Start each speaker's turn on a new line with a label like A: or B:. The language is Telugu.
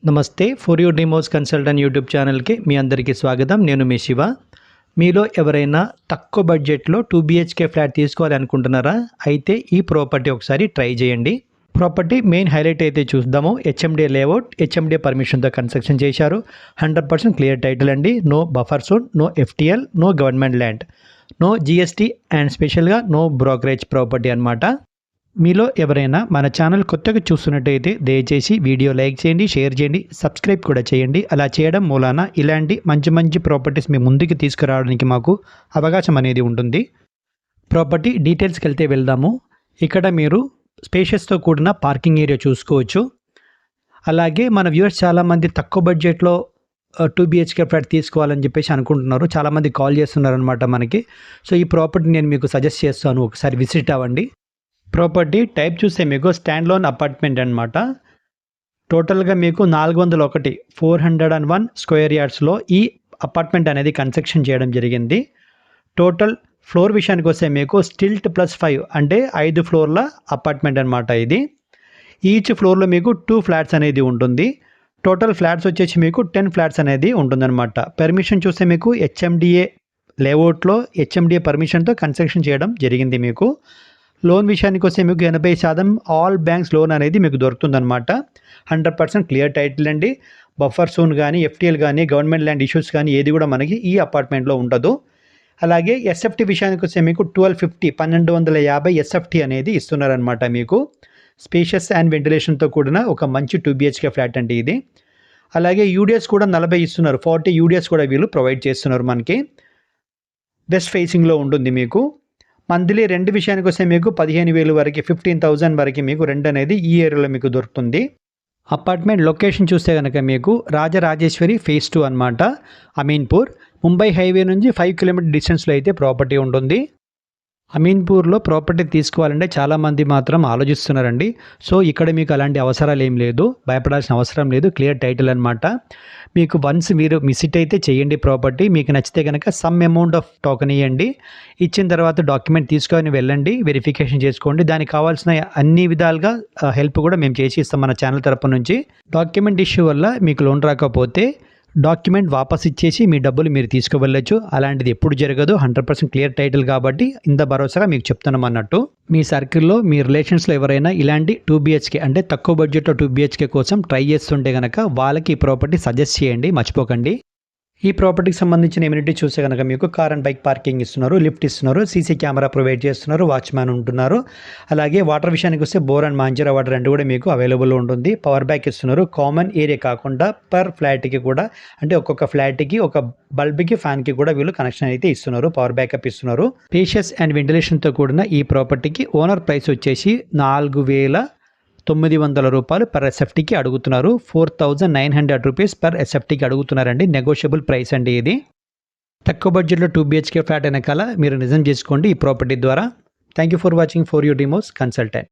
A: నమస్తే for you demos consultant YouTube ఛానల్కి మీ అందరికీ స్వాగతం. నేను మీ శివ. మీలో ఎవరైనా తక్కువ బడ్జెట్లో 2 BHK ఫ్లాట్ తీసుకోవాలి అనుకుంటున్నారా? అయితే ఈ ప్రాపర్టీ ఒకసారి ట్రై చేయండి. ప్రాపర్టీ మెయిన్ హైలైట్ అయితే చూద్దాము. HMDA లేఅవుట్, HMDA పర్మిషన్తో కన్స్ట్రక్షన్ చేశారు. 100% క్లియర్ టైటిల్ అండి. No buffer zone, no FTL, no government land, no GST and స్పెషల్గా నో బ్రోకరేజ్ ప్రాపర్టీ అనమాట. మీలో ఎవరైనా మన ఛానల్ కొత్తగా చూస్తున్నట్టయితే దయచేసి వీడియో లైక్ చేయండి, షేర్ చేయండి, సబ్స్క్రైబ్ కూడా చేయండి. అలా చేయడం మూలాన ఇలాంటి మంచి మంచి ప్రాపర్టీస్ మీ ముందుకు తీసుకురావడానికి మాకు అవకాశం అనేది ఉంటుంది. ప్రాపర్టీ డీటెయిల్స్కి వెళ్తే వెళ్దాము. ఇక్కడ మీరు స్పేషియస్తో కూడిన పార్కింగ్ ఏరియా చూసుకోవచ్చు. అలాగే మన వ్యూవర్స్ చాలామంది తక్కువ బడ్జెట్లో 2 BHK ఫ్లాట్ తీసుకోవాలని చెప్పేసి అనుకుంటున్నారు. చాలామంది కాల్ చేస్తున్నారు అనమాట మనకి. సో ఈ ప్రాపర్టీ నేను మీకు సజెస్ట్ చేస్తాను, ఒకసారి విజిట్ అవ్వండి. ప్రాపర్టీ టైప్ చూస్తే మీకు స్టాండ్ లోన్ అపార్ట్మెంట్ అనమాట. టోటల్గా మీకు 401 స్క్వేర్ యార్డ్స్లో ఈ అపార్ట్మెంట్ అనేది కన్స్ట్రక్షన్ చేయడం జరిగింది. టోటల్ ఫ్లోర్ విషయానికి వస్తే మీకు స్టిల్ట్ +5 అంటే 5 ఫ్లోర్ల అపార్ట్మెంట్ అనమాట. ఇది ఈచ్ ఫ్లోర్లో మీకు 2 ఫ్లాట్స్ అనేది ఉంటుంది. టోటల్ ఫ్లాట్స్ వచ్చేసి మీకు 10 ఫ్లాట్స్ అనేది ఉంటుందన్నమాట. పర్మిషన్ చూస్తే మీకు HMDA లేఅవుట్లో HMDA పర్మిషన్తో కన్స్ట్రక్షన్ చేయడం జరిగింది. మీకు లోన్ విషయానికి వస్తే మీకు 80% ఆల్ బ్యాంక్స్ లోన్ అనేది మీకు దొరుకుతుందన్నమాట. 100% క్లియర్ టైటిల్ అండి. బఫర్ జోన్ కానీ, FTL కానీ, గవర్నమెంట్ ల్యాండ్ ఇష్యూస్ కానీ ఏది కూడా మనకి ఈ అపార్ట్మెంట్లో ఉండదు. అలాగే SFT విషయానికి వస్తే మీకు 1250 SFT అనేది ఇస్తున్నారనమాట. మీకు స్పేషియస్ అండ్ వెంటిలేషన్తో కూడిన ఒక మంచి 2 BHK ఫ్లాట్ అండి ఇది. అలాగే UDS కూడా 40 ఇస్తున్నారు. 40 UDS కూడా వీళ్ళు ప్రొవైడ్ చేస్తున్నారు. మనకి వెస్ట్ ఫేసింగ్లో ఉంటుంది. మీకు మంత్లీ రెంట్ విషయానికి వస్తే మీకు 15,000 వరకు, 15,000 వరకు మీకు రెంట్ అనేది ఈ ఏరియాలో మీకు దొరుకుతుంది. అపార్ట్మెంట్ లొకేషన్ చూస్తే కనుక మీకు రాజరాజేశ్వరి phase 2 అనమాట. అమీన్పూర్ ముంబై హైవే నుంచి 5 కిలోమీటర్ డిస్టెన్స్లో అయితే ప్రాపర్టీ ఉంటుంది. అమీన్పూర్లో ప్రాపర్టీ తీసుకోవాలంటే చాలామంది మాత్రం ఆలోచిస్తున్నారండి. సో ఇక్కడ మీకు అలాంటి అవసరాలు ఏం లేదు, భయపడాల్సిన అవసరం లేదు. క్లియర్ టైటిల్ అనమాట. మీకు వన్స్ మీరు విజిట్ అయితే చేయండి. ప్రాపర్టీ మీకు నచ్చితే కనుక సమ్ అమౌంట్ ఆఫ్ టోకెన్ ఇవ్వండి. ఇచ్చిన తర్వాత డాక్యుమెంట్ తీసుకొని వెళ్ళండి, వెరిఫికేషన్ చేసుకోండి. దానికి కావాల్సిన అన్ని విధాలుగా హెల్ప్ కూడా మేము చేసి ఇస్తాం మన ఛానల్ తరపు నుంచి. డాక్యుమెంట్ ఇష్యూ వల్ల మీకు లోన్ రాకపోతే డాక్యుమెంట్ వాపస్ ఇచ్చేసి మీ డబ్బులు మీరు తీసుకువెళ్ళచ్చు. అలాంటిది ఎప్పుడు జరగదు. 100% క్లియర్ టైటిల్ కాబట్టి ఇంత భరోసాగా మీకు చెప్తున్నాం అన్నట్టు. మీ సర్కిల్లో మీ రిలేషన్స్లో ఎవరైనా ఇలాంటి 2 BHK అంటే తక్కువ బడ్జెట్లో 2 BHK కోసం ట్రై చేస్తుంటే కనుక వాళ్ళకి ఈ ప్రాపర్టీ సజెస్ట్ చేయండి, మర్చిపోకండి. ఈ ప్రాపర్టీకి సంబంధించిన ఎమ్యూనిటీ చూస్తే కనుక మీకు కార్ అండ్ బైక్ పార్కింగ్ ఇస్తున్నారు, లిఫ్ట్ ఇస్తున్నారు, CC కెమెరా ప్రొవైడ్ చేస్తున్నారు, వాచ్మ్యాన్ ఉంటున్నారు. అలాగే వాటర్ విషయానికి వస్తే బోర్ అండ్ మాంజరా వాటర్ రెండు కూడా మీకు అవైలబుల్ ఉంటుంది. పవర్ బ్యాక్ ఇస్తున్నారు. కామన్ ఏరియా కాకుండా పర్ ఫ్లాట్కి కూడా అంటే ఒక్కొక్క ఫ్లాట్కి ఒక బల్బ్కి ఫ్యాన్కి కూడా వీళ్ళు కనెక్షన్ అయితే ఇస్తున్నారు, పవర్ బ్యాకప్ ఇస్తున్నారు. స్పేషియస్ అండ్ వెంటిలేషన్తో కూడిన ఈ ప్రాపర్టీకి ఓనర్ ప్రైస్ వచ్చేసి 4,900 రూపాయలు పర్ SFTకి అడుగుతున్నారు. 4,900 రూపీస్ పర్ SFTకి అడుగుతున్నారండి. నెగోషియబుల్ ప్రైస్ అండి ఇది. తక్కువ బడ్జెట్లో 2 BHK ఫ్లాట్ వెనకాల మీరు నిజం చేసుకోండి ఈ ప్రాపర్టీ ద్వారా. Thank you for watching for you demos consultant.